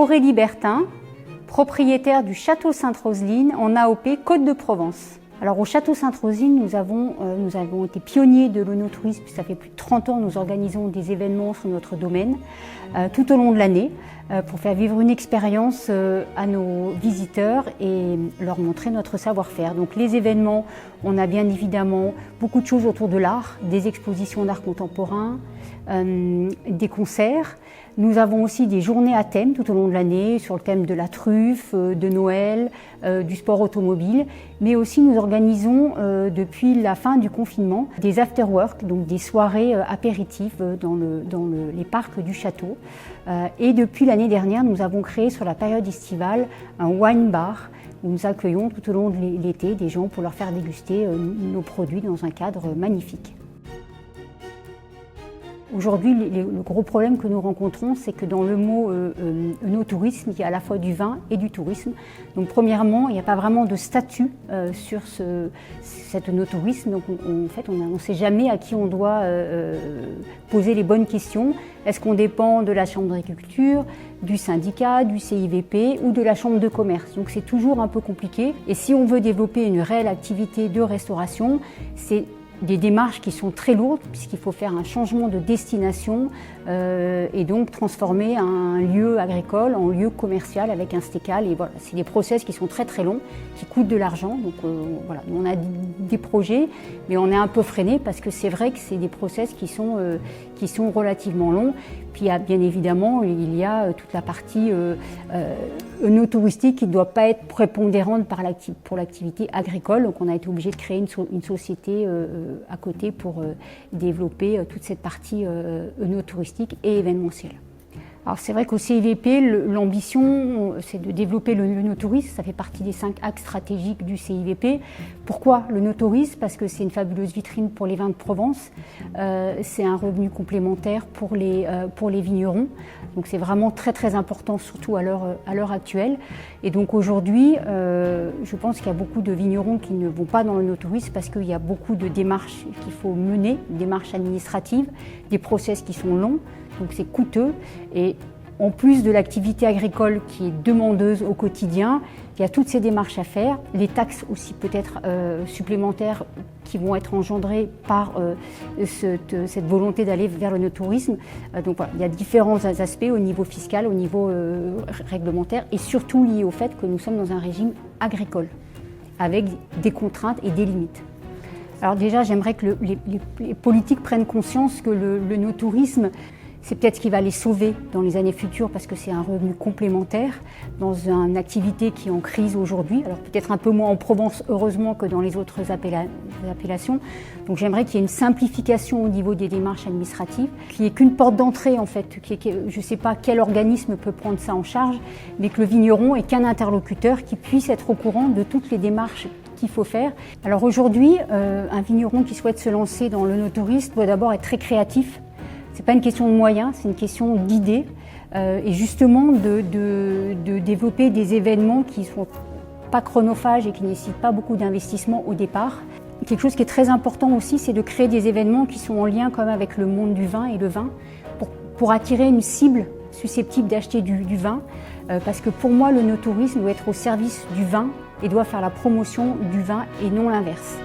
Aurélie Bertin, propriétaire du Château Sainte-Roseline en AOP Côte-de-Provence. Alors au Château Sainte-Roseline, nous avons été pionniers de l'œnotourisme. Ça fait plus de 30 ans que nous organisons des événements sur notre domaine tout au long de l'année pour faire vivre une expérience à nos visiteurs et leur montrer notre savoir-faire. Donc les événements, on a bien évidemment beaucoup de choses autour de l'art, des expositions d'art contemporain, des concerts. Nous avons aussi des journées à thème tout au long de l'année sur le thème de la truffe, de Noël, du sport automobile, mais aussi nous organisons depuis la fin du confinement des after-work, donc des soirées apéritives dans les parcs du château. Et depuis l'année dernière, nous avons créé sur la période estivale un wine bar où nous accueillons tout au long de l'été des gens pour leur faire déguster nos produits dans un cadre magnifique. Aujourd'hui, le gros problème que nous rencontrons, c'est que dans le mot œnotourisme, il y a à la fois du vin et du tourisme. Donc premièrement, il n'y a pas vraiment de statut sur cet œnotourisme. Donc en fait, on ne sait jamais à qui on doit poser les bonnes questions. Est-ce qu'on dépend de la Chambre d'agriculture, du syndicat, du CIVP ou de la Chambre de commerce? Donc c'est toujours un peu compliqué. Et si on veut développer une réelle activité de restauration, c'est des démarches qui sont très lourdes puisqu'il faut faire un changement de destination et donc transformer un lieu agricole en lieu commercial avec un stécal. Et voilà, c'est des process qui sont très très longs, qui coûtent de l'argent. Donc voilà, on a des projets, mais on est un peu freiné parce que c'est vrai que c'est des process qui sont relativement longs. Puis bien évidemment, il y a toute la partie œnotouristique qui ne doit pas être prépondérante pour l'activité agricole. Donc on a été obligé de créer une société à côté pour développer toute cette partie œnotouristique et événementielle. Alors c'est vrai qu'au CIVP, l'ambition, c'est de développer l'œnotourisme. Ça fait partie des 5 axes stratégiques du CIVP. Pourquoi l'œnotourisme? Parce que c'est une fabuleuse vitrine pour les vins de Provence. C'est un revenu complémentaire pour les vignerons. Donc c'est vraiment très très important, surtout à l'heure actuelle. Et donc aujourd'hui, je pense qu'il y a beaucoup de vignerons qui ne vont pas dans l'œnotourisme parce qu'il y a beaucoup de démarches qu'il faut mener, des démarches administratives, des process qui sont longs. Donc c'est coûteux et en plus de l'activité agricole qui est demandeuse au quotidien, il y a toutes ces démarches à faire, les taxes aussi peut-être supplémentaires qui vont être engendrées par cette volonté d'aller vers l'œnotourisme. Donc voilà, il y a différents aspects au niveau fiscal, au niveau réglementaire et surtout liés au fait que nous sommes dans un régime agricole avec des contraintes et des limites. Alors déjà, j'aimerais que les politiques prennent conscience que l'œnotourisme, c'est peut-être ce qui va les sauver dans les années futures parce que c'est un revenu complémentaire dans une activité qui est en crise aujourd'hui. Alors peut-être un peu moins en Provence, heureusement, que dans les autres appellations. Donc j'aimerais qu'il y ait une simplification au niveau des démarches administratives, qu'il n'y ait qu'une porte d'entrée en fait. Je ne sais pas quel organisme peut prendre ça en charge, mais que le vigneron ait qu'un interlocuteur qui puisse être au courant de toutes les démarches qu'il faut faire. Alors aujourd'hui, un vigneron qui souhaite se lancer dans l'œnotourisme doit d'abord être très créatif. Ce n'est pas une question de moyens, c'est une question d'idées et justement de développer des événements qui ne sont pas chronophages et qui ne nécessitent pas beaucoup d'investissement au départ. Quelque chose qui est très important aussi, c'est de créer des événements qui sont en lien quand même avec le monde du vin et le vin pour attirer une cible susceptible d'acheter du vin parce que pour moi, l'œnotourisme doit être au service du vin et doit faire la promotion du vin et non l'inverse.